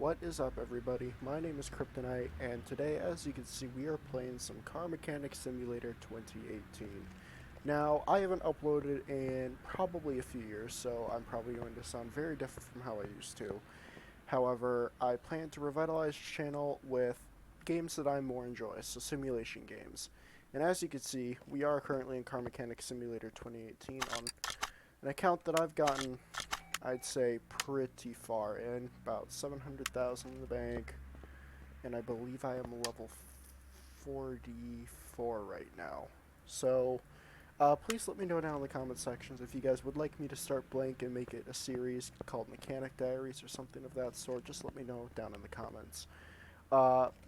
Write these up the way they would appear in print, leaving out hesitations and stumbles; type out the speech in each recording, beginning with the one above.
What is up, everybody? My name is Kryptonite, and today, as you can see, we are playing some Car Mechanic Simulator 2018. Now, I haven't uploaded in probably a few years, so I'm probably going to sound very different from how I used to. However, I plan to revitalize the channel with games that I more enjoy, so simulation games. And as you can see, we are currently in Car Mechanic Simulator 2018 on an account that I've gotten, I'd say, pretty far in, about 700,000 in the bank, and I believe I am level 44 right now. So, please let me know down in the comment sections if you guys would like me to start blank and make it a series called Mechanic Diaries or something of that sort. Just let me know down in the comments.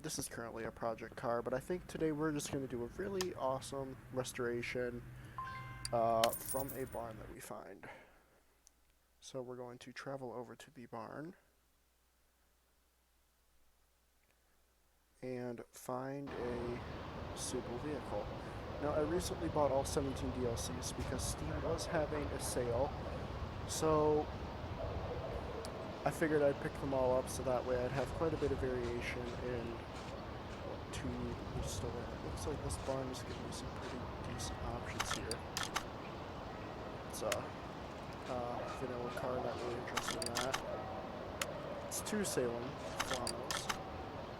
This is currently a project car, but I think today we're just going to do a really awesome restoration from a barn that we find. So we're going to travel over to the barn and find a suitable vehicle. Now, I recently bought all 17 DLCs because Steam was having a sale, so I figured I'd pick them all up so that way I'd have quite a bit of variation in what to restore. It looks like this barn is giving me some pretty decent options here. It's a vanilla car, not really interested in that. It's two Salem Flanos.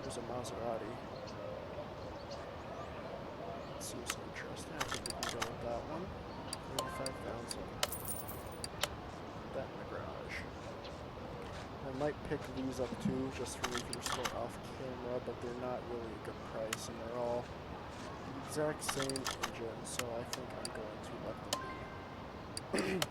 There's a Maserati. Seems interesting. I think we can go with that one. 35,000. That in the garage. I might pick these up too, just for me to restore off camera, but they're not really a good price, and they're all the exact same engine, so I think I'm going to let them be.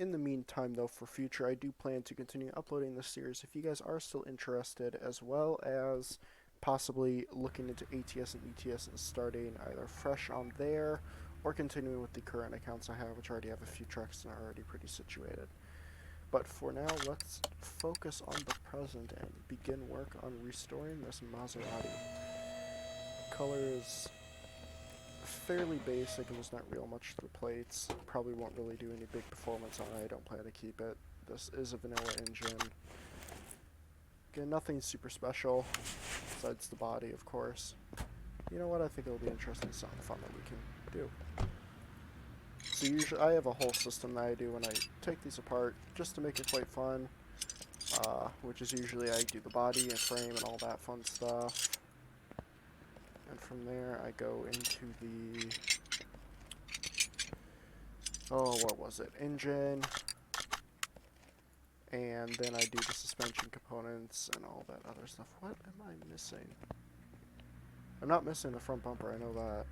In the meantime, though, for future, I do plan to continue uploading this series if you guys are still interested, as well as possibly looking into ATS and ETS and starting either fresh on there or continuing with the current accounts I have, which already have a few trucks and are already pretty situated. But for now, let's focus on the present and begin work on restoring this Maserati. Color is fairly basic and there's not real much to the plates. Probably won't really do any big performance on it. I don't plan to keep it. This is a vanilla engine. Again, nothing super special besides the body, of course. You know what? I think it'll be interesting, something fun that we can do. So usually I have a whole system that I do when I take these apart just to make it quite fun, which is usually I do the body and frame and all that fun stuff. And from there, I go into the, what was it? Engine. And then I do the suspension components and all that other stuff. What am I missing? I'm not missing the front bumper, I know that.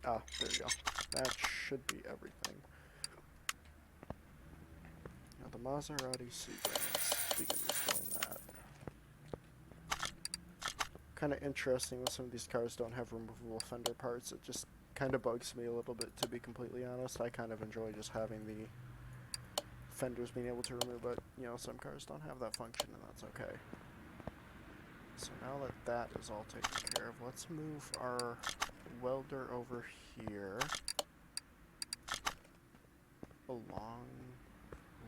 Ah, there you go. That should be everything. Now the Maserati Sebring, let's begin restoring that. Kind of interesting when some of these cars don't have removable fender parts. It just kind of bugs me a little bit, to be completely honest. I kind of enjoy just having the fenders being able to remove it. You know, some cars don't have that function, and that's okay. So now that that is all taken care of, let's move our welder over here along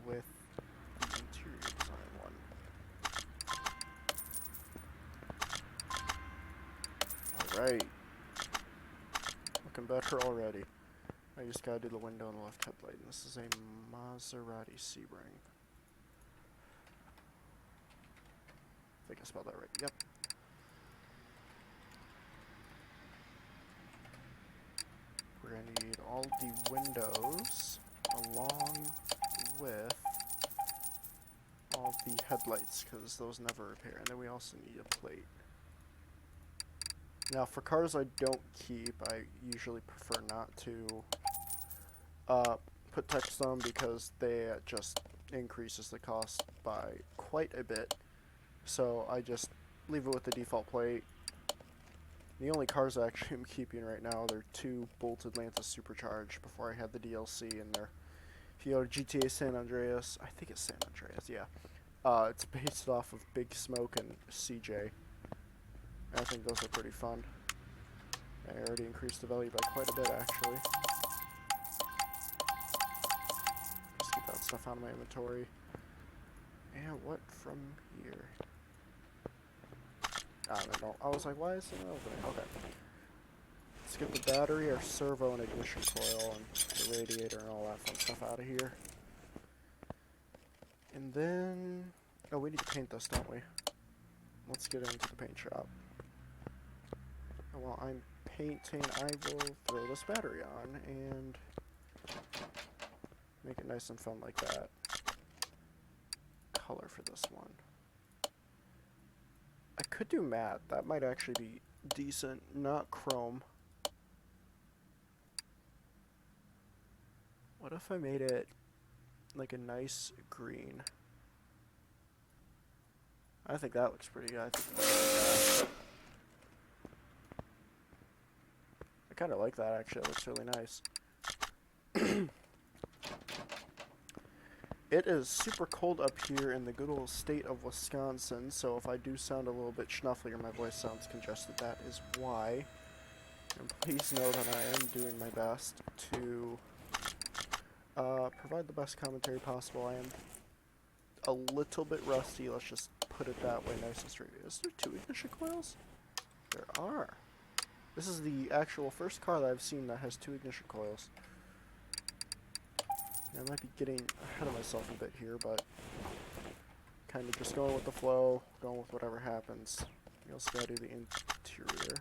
with the interior design one. Alright. Looking better already. I just gotta do the window and the left headlight. And this is a Maserati Sebring. I think I spelled that right. Yep. We're gonna need all the windows along with all the headlights, because those never repair. And then we also need a plate. Now, for cars I don't keep, I usually prefer not to put text on because they just increases the cost by quite a bit. So I just leave it with the default plate. The only cars I actually am keeping right now, they're two bolted Lantis Supercharged before I had the DLC, and they're, if you go to GTA San Andreas, I think it's San Andreas, yeah. It's based off of Big Smoke and CJ. I think those are pretty fun. I already increased the value by quite a bit, actually. Just keep that stuff out of my inventory. And what from here? I don't know. I was like, why is it not opening? Okay. Let's get the battery, our servo, and ignition coil, and the radiator, and all that fun stuff out of here. And then... oh, we need to paint this, don't we? Let's get into the paint shop. And while I'm painting, I will throw this battery on and make it nice and fun like that. Color for this one. I could do matte. That might actually be decent. Not chrome. What if I made it like a nice green? I think that looks pretty good. I kind of like that, actually. It looks really nice. It is super cold up here in the good old state of Wisconsin, so if I do sound a little bit schnuffly or my voice sounds congested, that is why. And please know that I am doing my best to provide the best commentary possible. I am a little bit rusty, let's just put it that way, nice and straight. Is there 2 ignition coils? There are. This is the actual first car that I've seen that has 2 ignition coils. I might be getting ahead of myself a bit here, but kind of just going with the flow, going with whatever happens. You also gotta do the interior.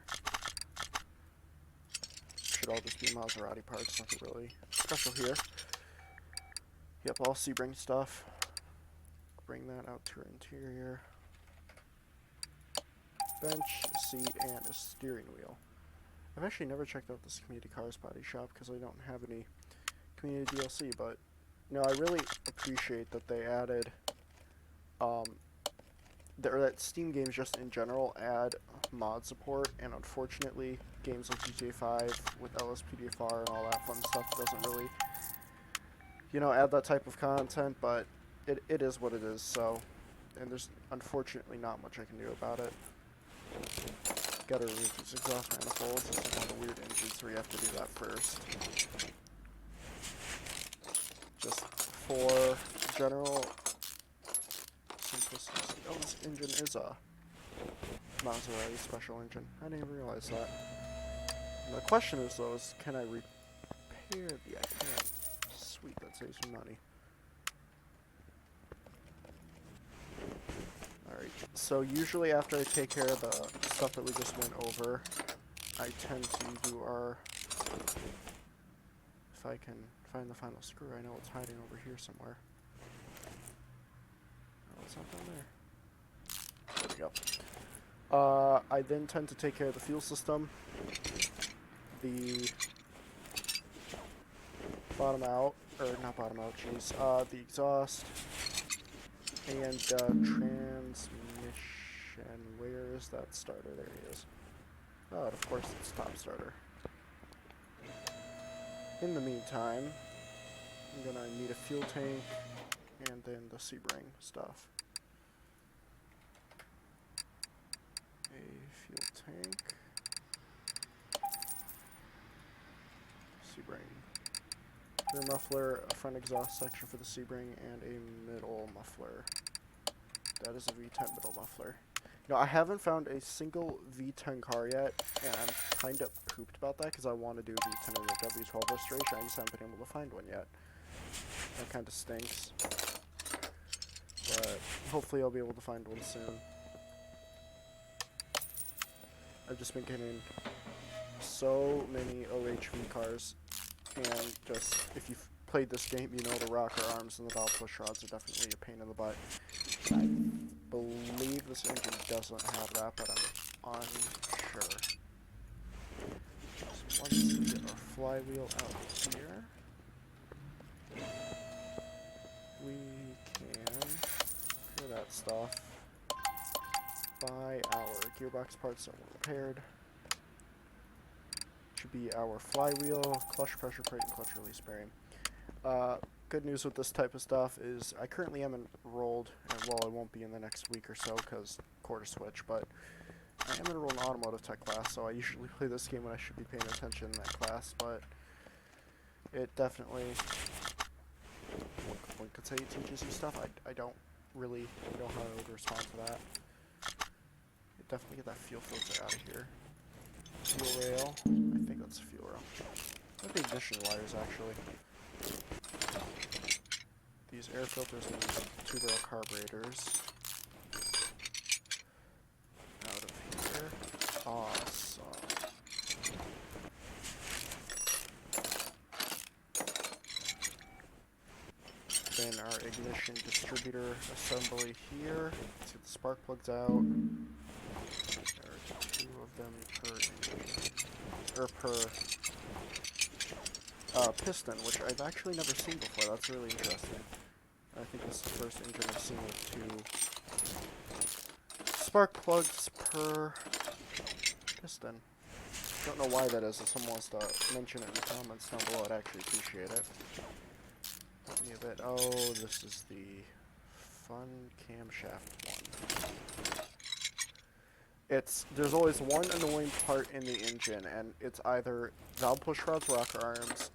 Should all just be Maserati parts, nothing really special here. Yep, all Sebring stuff. Bring that out to our interior. Bench, a seat, and a steering wheel. I've actually never checked out this Community Cars body shop because I don't have any community DLC, but no, I really appreciate that they added that Steam games just in general add mod support, and unfortunately games like GTA 5 with LSPDFR and all that fun stuff doesn't really, you know, add that type of content, but it is what it is, so, and there's unfortunately not much I can do about it. Gotta remove these exhaust manifolds. This is one of the weird engines where you have to do that first. Just for general simplicity. Oh, this engine is a Maserati special engine. I didn't even realize that. And the question is, though, is can I repair the... I can't. Sweet, that saves me money. Alright, so usually after I take care of the stuff that we just went over, I tend to do our... If I can find the final screw, I know it's hiding over here somewhere. Oh, it's not down there. There we go. I then tend to take care of the fuel system, the bottom out, or not bottom out, jeez, the exhaust, and transmission. Where is that starter? There he is. Oh, and of course it's top starter. In the meantime, I'm gonna need a fuel tank and then the Sebring stuff. A fuel tank, Sebring, rear muffler, a front exhaust section for the Sebring, and a middle muffler. That is a V10 middle muffler. You know, I haven't found a single V10 car yet, and I'm kind of pooped about that because I want to do a V10 in the W12 restoration. I just haven't been able to find one yet. That kind of stinks. But hopefully I'll be able to find one soon. I've just been getting so many OHV cars, and just, if you've played this game, you know the rocker arms and the valve push rods are definitely a pain in the butt. I believe this engine doesn't have that, but I'm unsure. So once we get our flywheel out here, we can clear that stuff, buy our gearbox parts that were repaired. Should be our flywheel, clutch pressure plate, and clutch release bearing. Good news with this type of stuff is I currently am enrolled, and well, I won't be in the next week or so because quarter switch, but I am enrolled in automotive tech class, so I usually play this game when I should be paying attention in that class, but it definitely, wink, wink, could say it teaches you stuff. I don't really know how I would respond to that. Definitely get that fuel filter out of here. Fuel rail. I think that's a fuel rail. I think the ignition wires, actually. These air filters and these 2-barrel carburetors. Out of here. Awesome. Then our ignition distributor assembly here. Let's get the spark plugs out. There are 2 of them per engine, or per piston, which I've actually never seen before. That's really interesting. I think this is the first engine I've seen with 2 spark plugs per piston. Don't know why that is. If someone wants to mention it in the comments down below, I'd actually appreciate it. Let me a bit. Oh, this is the fun camshaft one. There's always one annoying part in the engine, and it's either valve push rods, rocker arms,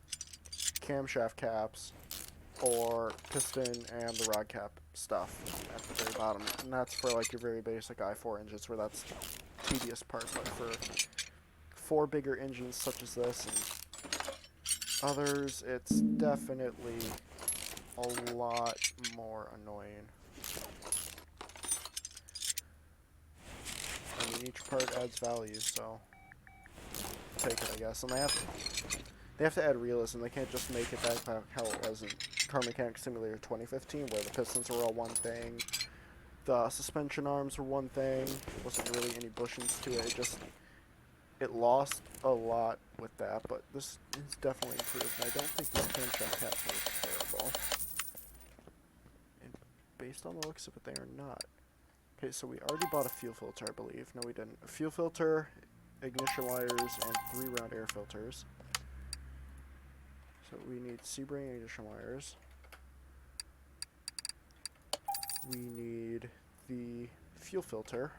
camshaft caps, or piston and the rod cap stuff at the very bottom. And that's for like your very basic i4 engines, where that's the tedious part. But for bigger engines such as this and others, it's definitely a lot more annoying. I mean, each part adds value, so take it, I guess. And they have to add realism. They can't just make it back how it was in Car Mechanic Simulator 2015, where the pistons were all one thing, the suspension arms were one thing. Wasn't really any bushings to it. It lost a lot with that, but this is definitely improved. And I don't think these camshaft caps are terrible. And based on the looks of it, they are not. Okay, so we already bought a fuel filter, I believe. No, we didn't. A fuel filter, ignition wires, and 3 round air filters. So we need Sebring ignition wires. We need the fuel filter.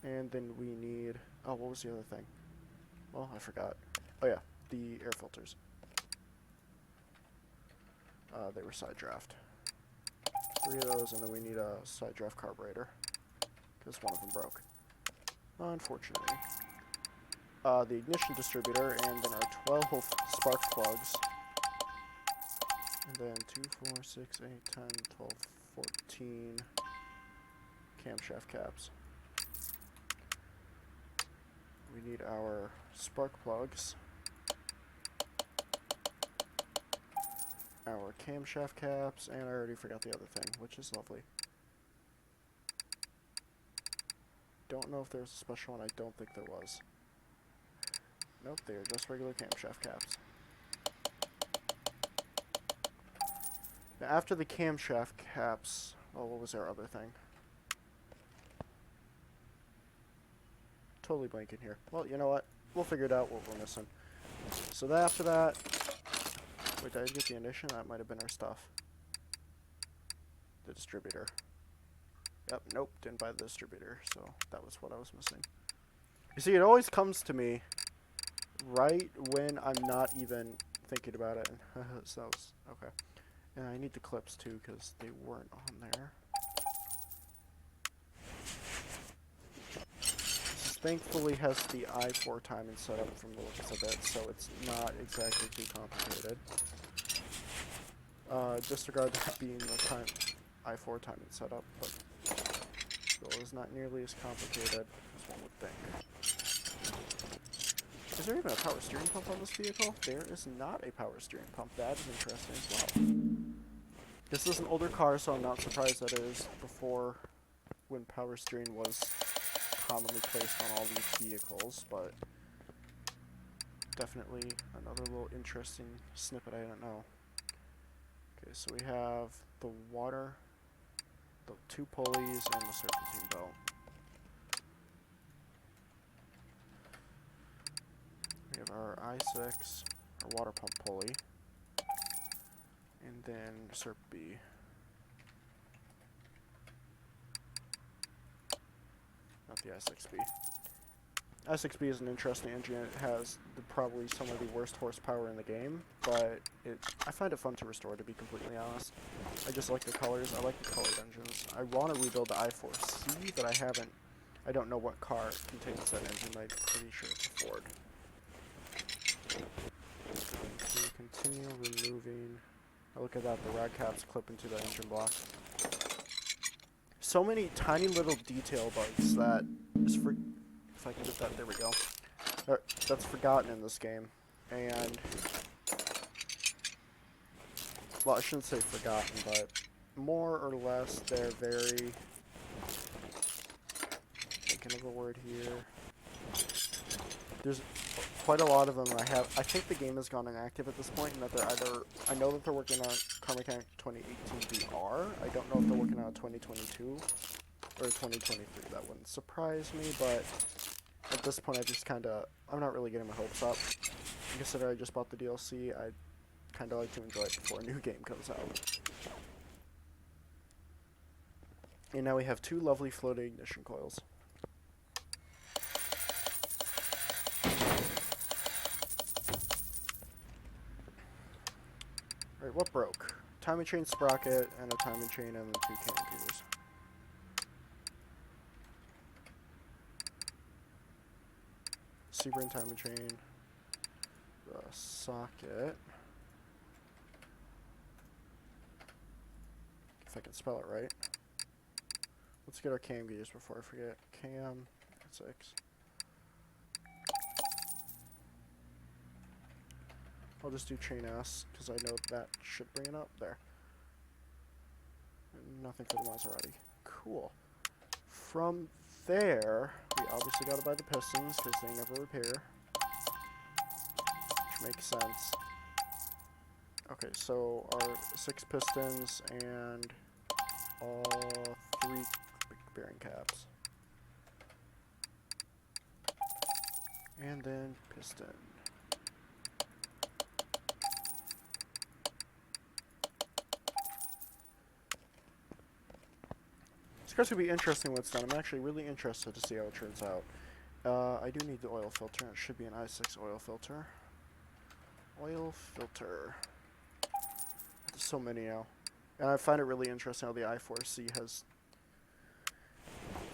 And then we need... Oh, what was the other thing? Well, I forgot. Oh yeah, the air filters. They were side draft. 3 of those, and then we need a side draft carburetor, because one of them broke, unfortunately. The ignition distributor, and then our 12 spark plugs, and then 2, 4, 6, 8, 10, 12, 14 camshaft caps. We need our spark plugs, our camshaft caps, and I already forgot the other thing, which is lovely. Don't know if there's a special one. I don't think there was. Nope, they are just regular camshaft caps. Now, after the camshaft caps, oh, what was our other thing? Totally blanking here. Well, you know what? We'll figure it out what we're missing. So after that... Wait, did I get the ignition? That might have been our stuff. The distributor. Yep, nope, didn't buy the distributor, so that was what I was missing. You see, it always comes to me right when I'm not even thinking about it. So that was, okay. And I need the clips too, because they weren't on there. This thankfully has the i4 timing set up from the looks of it, so it's not exactly too complicated. Disregard that being the i4 timing setup, but still is not nearly as complicated as one would think. Is there even a power steering pump on this vehicle? There is not a power steering pump. That is interesting as well. This is an older car, so I'm not surprised that it is before when power steering was commonly placed on all these vehicles, but definitely another little interesting snippet I didn't know. Okay, so we have the water, the 2 pulleys, and the serpentine belt. We have our I6, our water pump pulley, and then Serp B. Not the I6B. I6B is an interesting engine. It has probably some of the worst horsepower in the game, but I find it fun to restore, to be completely honest. I just like the colors. I like the colored engines. I want to rebuild the i4C, but I haven't. I don't know what car contains that engine. I'm pretty sure it's a Ford. Okay, continue removing. Oh, look at that. The rad caps clip into the engine block. So many tiny little detail bugs that is for. If I can get that, there we go. That's forgotten in this game, and well, I shouldn't say forgotten, but more or less they're very. Thinking of a word here. There's quite a lot of them. I think the game has gone inactive at this point, and that they're either. I know that they're working on Car Mechanic 2018 VR. I don't know if they're working on 2022 or 2023. That wouldn't surprise me, but at this point, I'm not really getting my hopes up. Considering I just bought the DLC, I kind of like to enjoy it before a new game comes out. And now we have two lovely floating ignition coils. Alright, what broke? Timing chain sprocket and a timing chain and then two cam gears. Sebring timing chain. The socket. If I can spell it right. Let's get our cam gears before I forget. Cam 6. I'll just do chain S, because I know that should bring it up. There. And nothing for the Maserati. Cool. From there, we obviously gotta buy the pistons, because they never repair. Which makes sense. Okay, so our 6 pistons and all 3 bearing caps. And then piston. It's going to be interesting when it's done. I'm actually really interested to see how it turns out. I do need the oil filter. It should be an i6 oil filter. Oil filter. There's so many now. And I find it really interesting how the i4C has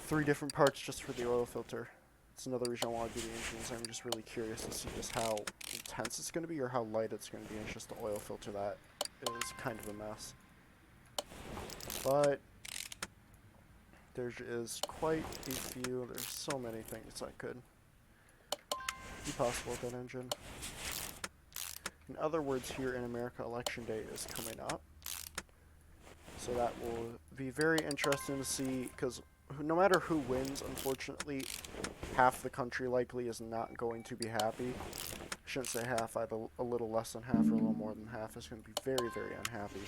3 different parts just for the oil filter. It's another reason I want to do the engines. I'm just really curious to see just how intense it's going to be or how light it's going to be. It's just the oil filter that is kind of a mess. But there is quite a few. There's so many things that could be possible with that engine. In other words, here in America, Election Day is coming up. So that will be very interesting to see, because no matter who wins, unfortunately, half the country likely is not going to be happy. I shouldn't say half, either a little less than half or a little more than half is going to be very, very unhappy.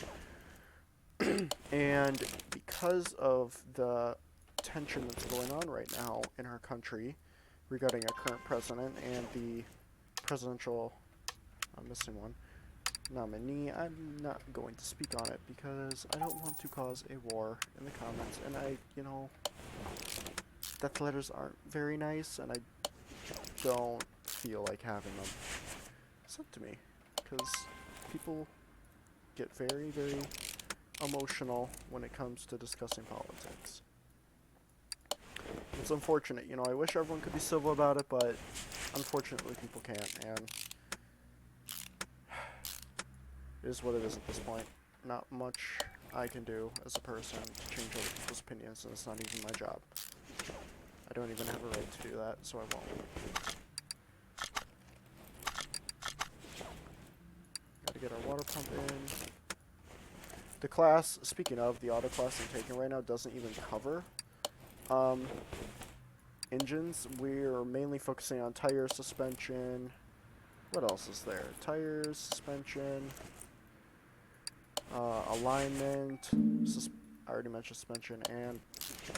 And because of the tension that's going on right now in our country regarding our current president and the presidential, I'm missing one, nominee, I'm not going to speak on it because I don't want to cause a war in the comments, and death letters aren't very nice, and I don't feel like having them sent to me, because people get very, very emotional when it comes to discussing politics. It's unfortunate, I wish everyone could be civil about it, but unfortunately people can't, and it is what it is at this point. Not much I can do as a person to change other people's opinions, and it's not even my job. I don't even have a right to do that, so I won't. Gotta get our water pump in. The class, speaking of, the auto class I'm taking right now doesn't even cover engines. We're mainly focusing on tires, suspension. What else is there? Tires, suspension, alignment, I already mentioned suspension, and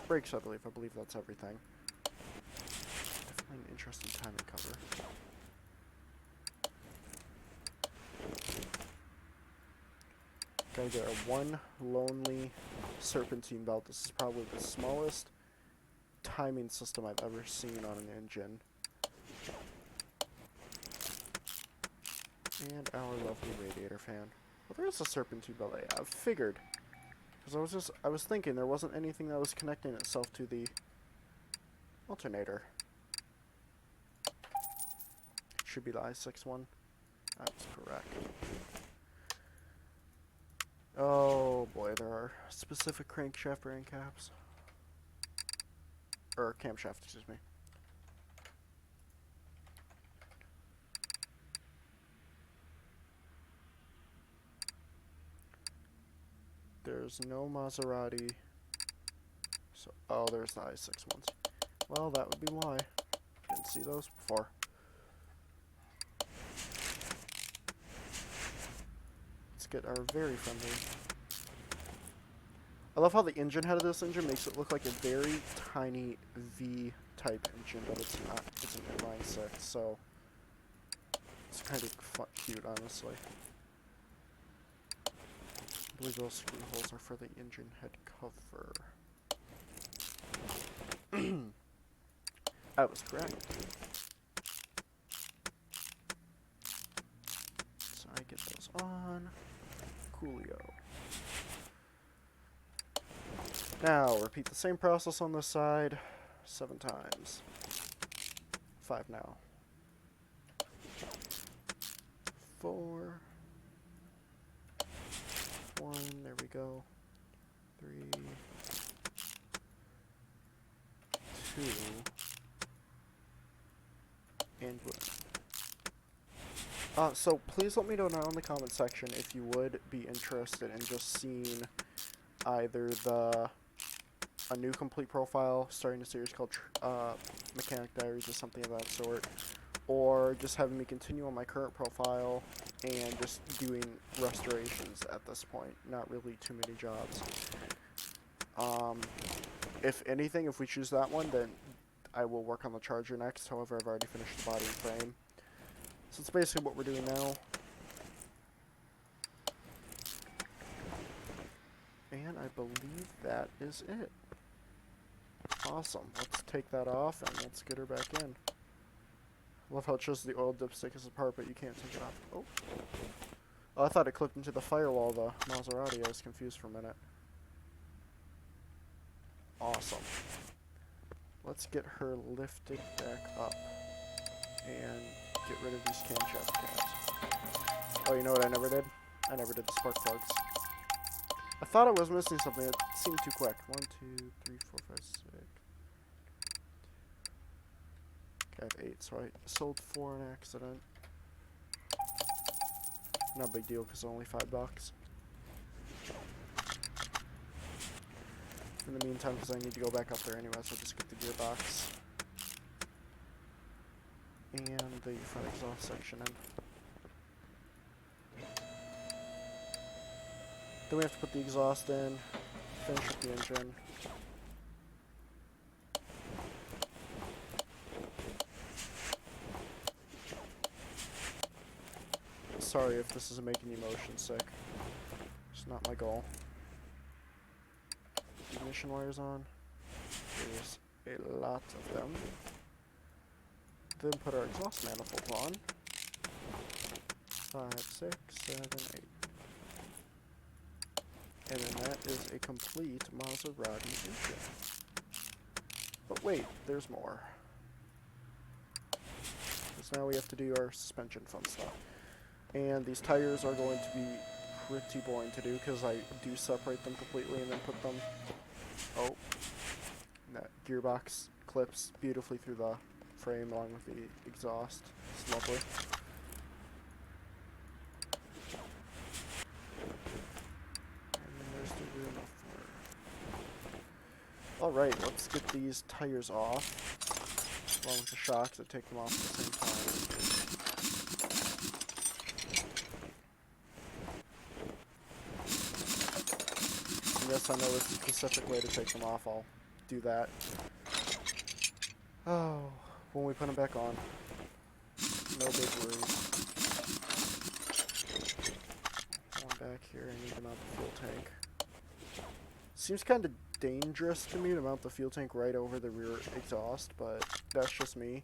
brakes, I believe. I believe that's everything. Definitely an interesting time to cover. Gotta get our one lonely serpentine belt. This is probably the smallest timing system I've ever seen on an engine. And our lovely radiator fan. Well, there's a serpentine belay. I figured. Because I was thinking there wasn't anything that was connecting itself to the alternator. It should be the i6 one. That's correct. Oh boy, there are specific crankshaft bearing caps. Or camshaft, excuse me. There's no Maserati. So, oh, there's the i6 ones. Well, that would be why. Didn't see those before. Let's get our very friendly. I love how the engine head of this engine makes it look like a very tiny V-type engine, but it's not. It's an inline 6, so it's kind of cute, honestly. I believe those screw holes are for the engine head cover. I was correct. So I get those on. Coolio. Now, repeat the same process on this side 7 times. 5 now. 4. 1, there we go. 3. 2. And boom. So please let me know now in the comment section if you would be interested in just seeing either a new complete profile starting a series called Mechanic Diaries or something of that sort, or just having me continue on my current profile and just doing restorations at this point. Not really too many jobs. If anything, if we choose that one, then I will work on the Charger next. However, I've already finished the body and frame. So it's basically what we're doing now. And I believe that is it. Awesome. Let's take that off and let's get her back in. Love how it shows the oil dipstick is apart, but you can't take it off. Oh. Oh, I thought it clipped into the firewall, the Maserati. I was confused for a minute. Awesome. Let's get her lifted back up and get rid of these camshaft caps. Oh, you know what I never did? I never did the spark plugs. I thought I was missing something. It seemed too quick. 1, 2, 3, 4, 5, 6. Okay, I have 8, so I sold 4 in accident. Not a big deal because only $5. In the meantime, because I need to go back up there anyway, so I'll just get the gearbox and the front exhaust section in. Then we have to put the exhaust in, finish up the engine. Sorry if this is making you motion sick. It's not my goal. Ignition wires on. There's a lot of them. Then put our exhaust manifold on. 5, 6, 7, 8. And then that is a complete Maserati engine. But wait, there's more. Because now we have to do our suspension fun stuff. And these tires are going to be pretty boring to do because I do separate them completely and then put them... Oh. That gearbox clips beautifully through the frame along with the exhaust. It's lovely. Alright, let's get these tires off, along with the shocks that take them off at the same time. And yes, I know there's a specific way to take them off, I'll do that. Oh, when we put them back on. No big worries. One back here, I need to mount the fuel tank. Seems kind of dangerous to me to mount the fuel tank right over the rear exhaust, but that's just me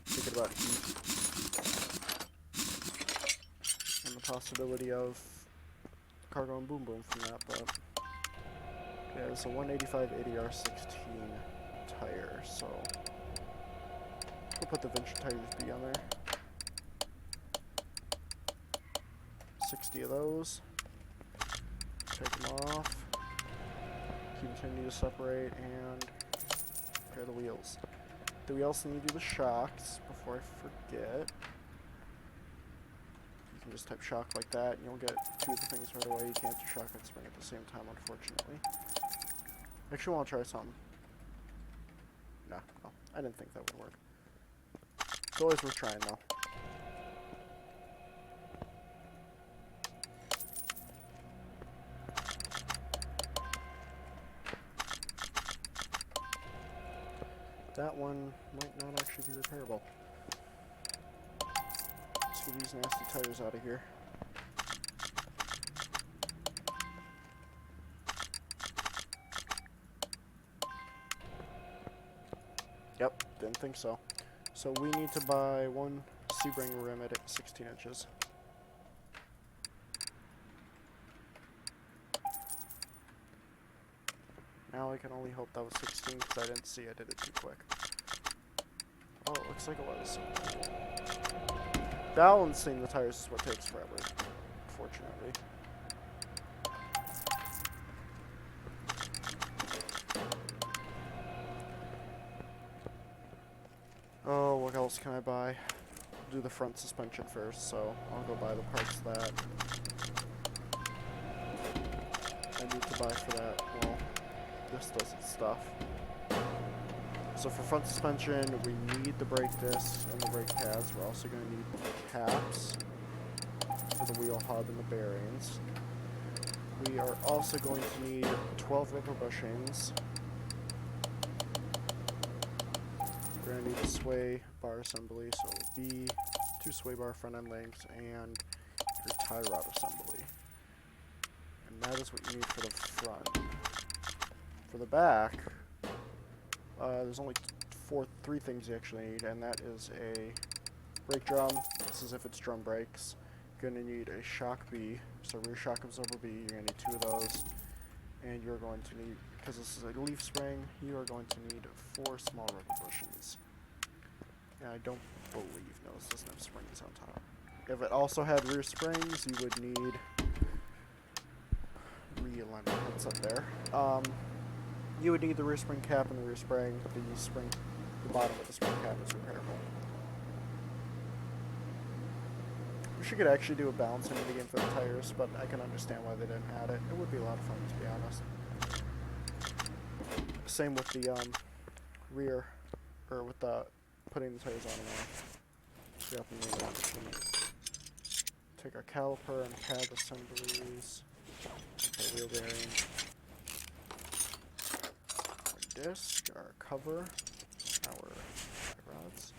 thinking about heat. possibility of cargo and boom boom from that, but yeah, it's a 185 ADR16 tire, so we'll put the Venture Tires B on there. 60 of those. Take them off. Continue to separate and repair the wheels. We also need to do the shocks before I forget. You can just type shock like that and you'll get two of the things right away. You can't do shock and spring at the same time, unfortunately. Actually, I want to try something. No, I didn't think that would work. It's always worth trying, though. That one might not actually be repairable. Let's get these nasty tires out of here. Yep, didn't think so. So we need to buy one Sebring rim at 16 inches. Now I can only hope that was 16 because I didn't see I did it too quick. Oh, it looks like it was. Balancing the tires is what takes forever, unfortunately. Oh, what else can I buy? Do the front suspension first, so I'll go buy the parts that I need to buy for that. Well, this does its stuff. So for front suspension, we need the brake discs and the brake pads. We're also going to need caps for the wheel hub and the bearings. We are also going to need 12 rubber bushings. We're going to need a sway bar assembly, so it will be 2 sway bar front end links and your tie rod assembly. And that is what you need for the front. For the back, there's only three things you actually need, and that is a brake drum. This is if it's drum brakes. You're going to need a shock B, so rear shock absorber B. You're going to need 2 of those. And you're going to need, because this is a leaf spring, you are going to need 4 small rubber bushings. And I don't believe, no, this doesn't have springs on top. If it also had rear springs, you would need, realign my headset there. You would need the rear spring cap and the rear spring. The bottom of the spring cap is repairable. Wish you could actually do a balancing minigame for the tires, but I can understand why they didn't add it. It would be a lot of fun, to be honest. Same with the rear, or with the putting the tires on and off. Yep, and the machine. Take our caliper and pad assemblies. Our wheel bearing. Our disc, our cover, our rods.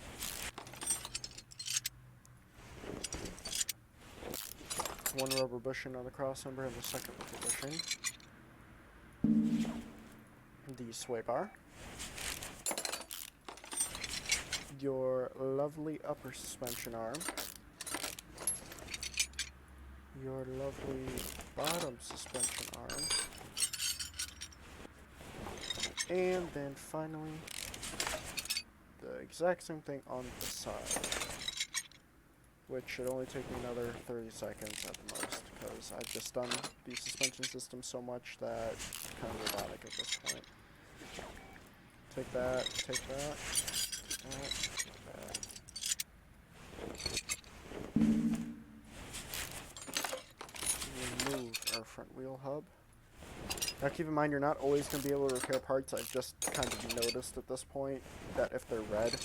One rubber bushing on the crossmember and the second rubber bushing. The sway bar. Your lovely upper suspension arm. Your lovely bottom suspension arm. And then finally, the exact same thing on the side. Which should only take me another 30 seconds at the most, because I've just done the suspension system so much that it's kind of robotic at this point. Take that, take that, take that, take that. Remove our front wheel hub. Now keep in mind, you're not always going to be able to repair parts. I've just kind of noticed at this point that if they're red,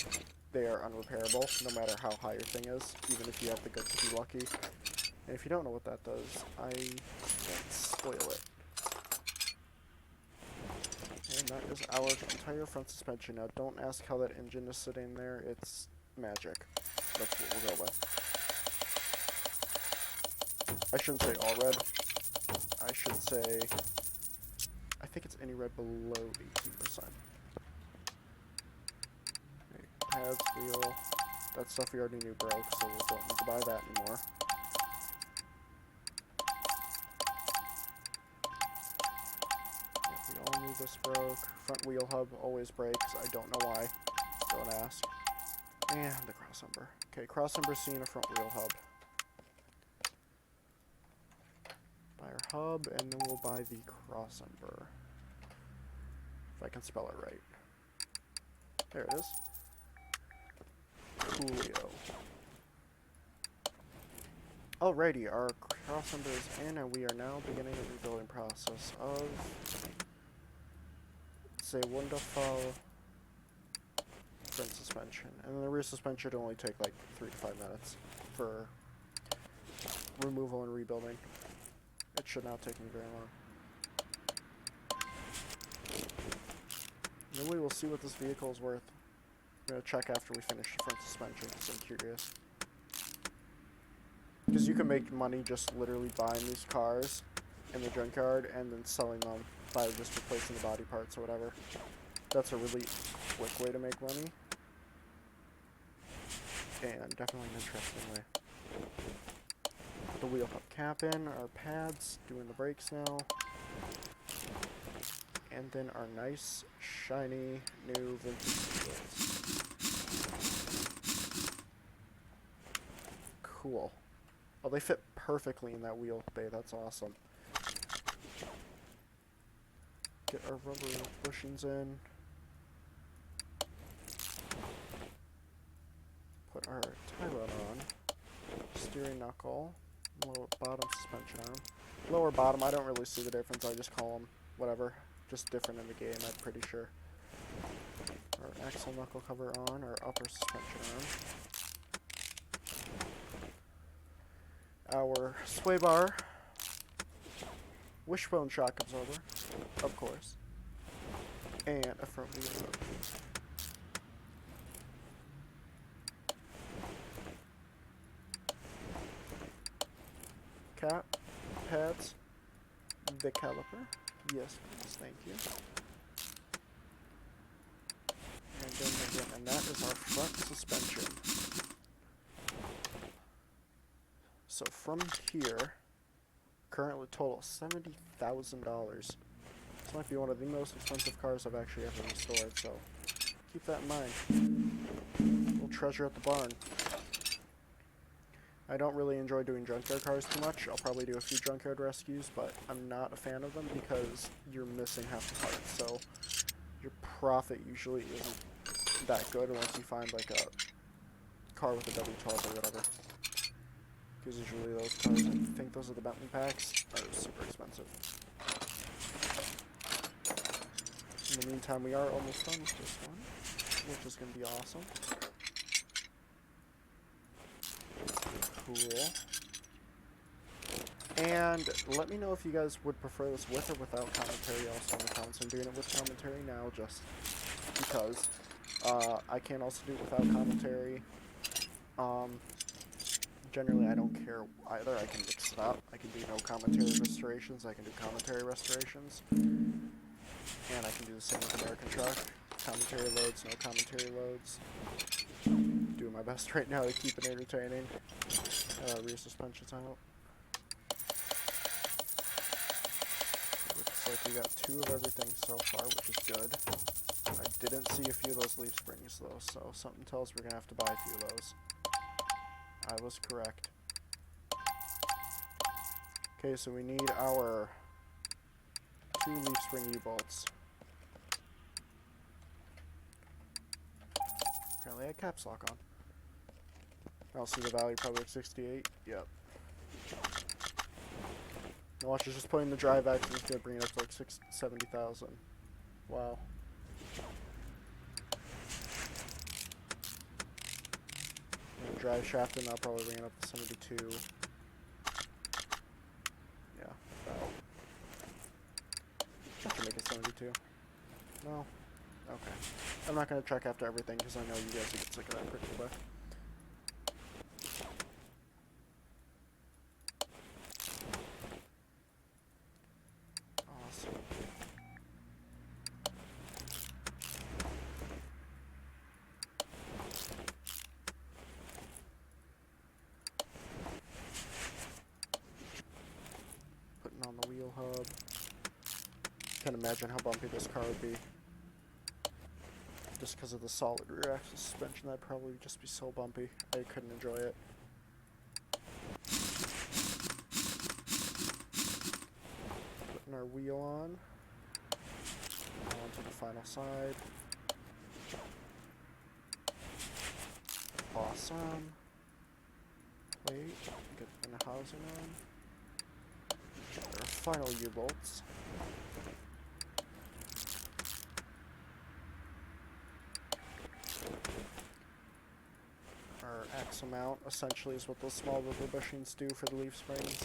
they are unrepairable, no matter how high your thing is, even if you have the good to be lucky. And if you don't know what that does, I can't spoil it. And that is our entire front suspension. Now don't ask how that engine is sitting there, it's magic. That's what we'll go with. I shouldn't say all red. I should say, I think it's any red below 18%. Pads, wheel, that stuff we already knew broke, so we don't need to buy that anymore. this broke. Front wheel hub always breaks. I don't know why. Don't ask. And the crossover. Okay, crossover seeing a front wheel hub. Buy our hub, and then we'll buy the crossover. If I can spell it right. There it is. Coolio. Alrighty, our crossover is in, and we are now beginning the rebuilding process of, say, wonderful front suspension. And then the rear suspension should only take like 3 to 5 minutes for removal and rebuilding. It should not take me very long. Then we will see what this vehicle is worth. I'm going to check after we finish the front suspension because I'm curious. Because you can make money just literally buying these cars in the junkyard and then selling them by just replacing the body parts or whatever. That's a really quick way to make money. And definitely an interesting way. Put the wheel hub cap in, our pads, doing the brakes now. And then our nice, shiny, new vintage wheels. Cool. Oh, they fit perfectly in that wheel bay. That's awesome. Get our rubber bushings in. Put our tie rod on. Steering knuckle. Lower bottom suspension arm. Lower bottom, I don't really see the difference. I just call them whatever. Just different in the game, I'm pretty sure. Our axle knuckle cover on. Our upper suspension arm. Our sway bar, wishbone shock absorber, of course, and a front wheel hub. Cap, pads, the caliper, yes please, thank you. And then again, and that is our front suspension. So from here, currently total $70,000. This might be one of the most expensive cars I've actually ever restored, so keep that in mind. Little treasure at the barn. I don't really enjoy doing junkyard cars too much. I'll probably do a few junkyard rescues, but I'm not a fan of them because you're missing half the parts, so your profit usually isn't that good unless you find like a car with a W12 or whatever. Because usually those cars, I think those are the Bentley packs, are super expensive. In the meantime, we are almost done with this one, which is going to be awesome. Cool. And let me know if you guys would prefer this with or without commentary also in the comments. I'm doing it with commentary now just because. I can also do it without commentary. Generally, I don't care either. I can mix it up. I can do no commentary restorations. I can do commentary restorations. And I can do the same with American Truck. Commentary loads, no commentary loads. Doing my best right now to keep it entertaining. Rear suspension's out. Looks like we got 2 of everything so far, which is good. I didn't see a few of those leaf springs though, so something tells we're gonna have to buy a few of those. I was correct. Okay, so we need our 2 leaf spring U-bolts. Apparently I had caps lock on. I'll see the value, probably like 68. Yep. Now watch, it's just putting the drive axle is gonna bring it up to like 70,000. Wow. And drive shaft, and I'll probably bring it up to 72. Yeah, about. That should make it 72. No? Okay. I'm not gonna check after everything because I know you guys will get sick of that pretty quick. Awesome. Putting on the wheel hub. Can't imagine how bumpy this car would be. Just because of the solid rear axle suspension, that'd probably just be so bumpy. I couldn't enjoy it. Putting our wheel on. Onto the final side. Awesome. Wait, get the housing on. Our final U-bolts. Our axle mount essentially is what those small rubber bushings do for the leaf springs.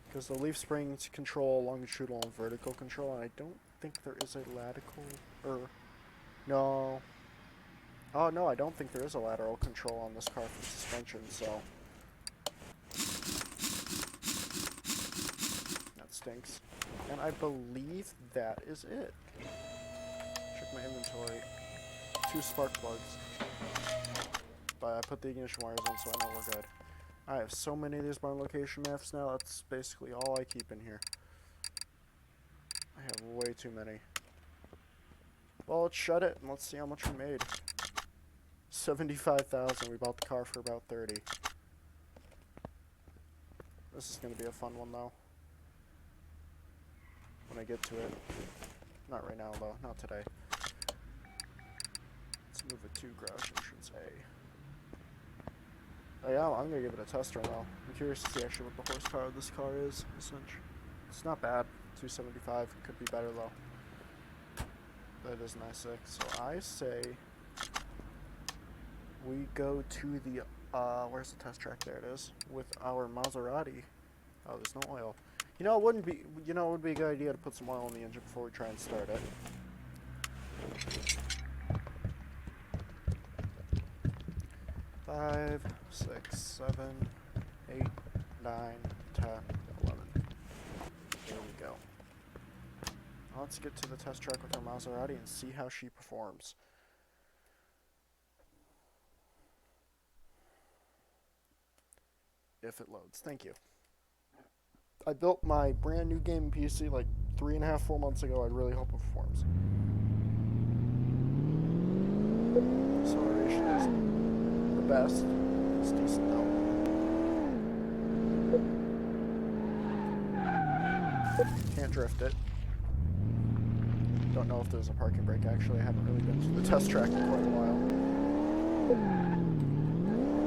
Because the leaf springs control longitudinal and vertical control, and I don't think there is a lateral, no. Oh no, I don't think there is a lateral control on this car for suspension, so that stinks. And I believe that is it. Check my inventory. 2 spark plugs. But I put the ignition wires in, so I know we're good. I have so many of these barn location maps now, that's basically all I keep in here. I have way too many. Well, let's shut it and let's see how much we made. 75,000. We bought the car for about 30. This is going to be a fun one though. When I get to it. Not right now though, not today. Let's move it to garage entrance A. Oh yeah, I'm going to give it a test right now. I'm curious to see actually what the horsepower of this car is. It's not bad. 275. Could be better though. That is an i6. So I say we go to the, where's the test track? There it is. With our Maserati. Oh, there's no oil. You know, it would be a good idea to put some oil in the engine before we try and start it. 5, 6, 7, 8, 9, 10, 11. There we go. Let's get to the test track with our Maserati and see how she performs. If it loads. Thank you. I built my brand new gaming PC like 3.5, 4 months ago. I really hope it performs. Acceleration is the best. It's decent though. Can't drift it. Don't know if there's a parking brake actually. I haven't really been to the test track in quite a while.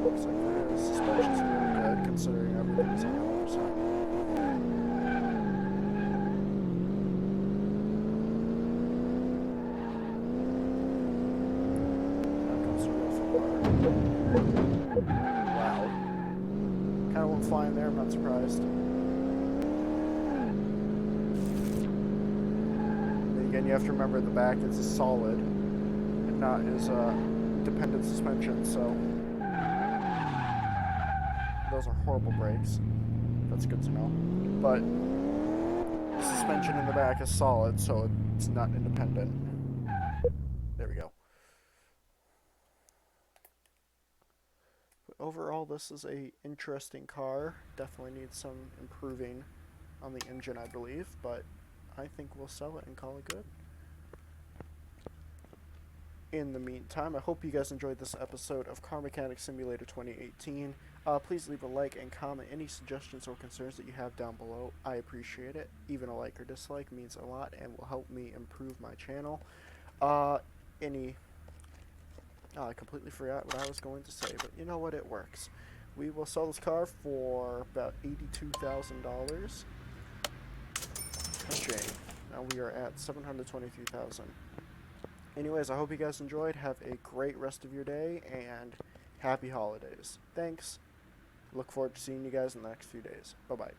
Looks like the suspension's really good considering everything's on 100%. Wow. Kind of went flying there, I'm not surprised. But again, you have to remember the back is a solid and not as dependent suspension, so those are horrible brakes. That's good to know. But the suspension in the back is solid, so it's not independent. There we go. Overall, this is a interesting car. Definitely needs some improving on the engine, I believe, but I think we'll sell it and call it good. In the meantime, I hope you guys enjoyed this episode of Car Mechanic Simulator 2018. Please leave a like and comment any suggestions or concerns that you have down below. I appreciate it. Even a like or dislike means a lot and will help me improve my channel. I completely forgot what I was going to say, but you know what? It works. We will sell this car for about $82,000. Now we are at $723,000. Anyways, I hope you guys enjoyed. Have a great rest of your day, and happy holidays. Thanks. Look forward to seeing you guys in the next few days. Bye-bye.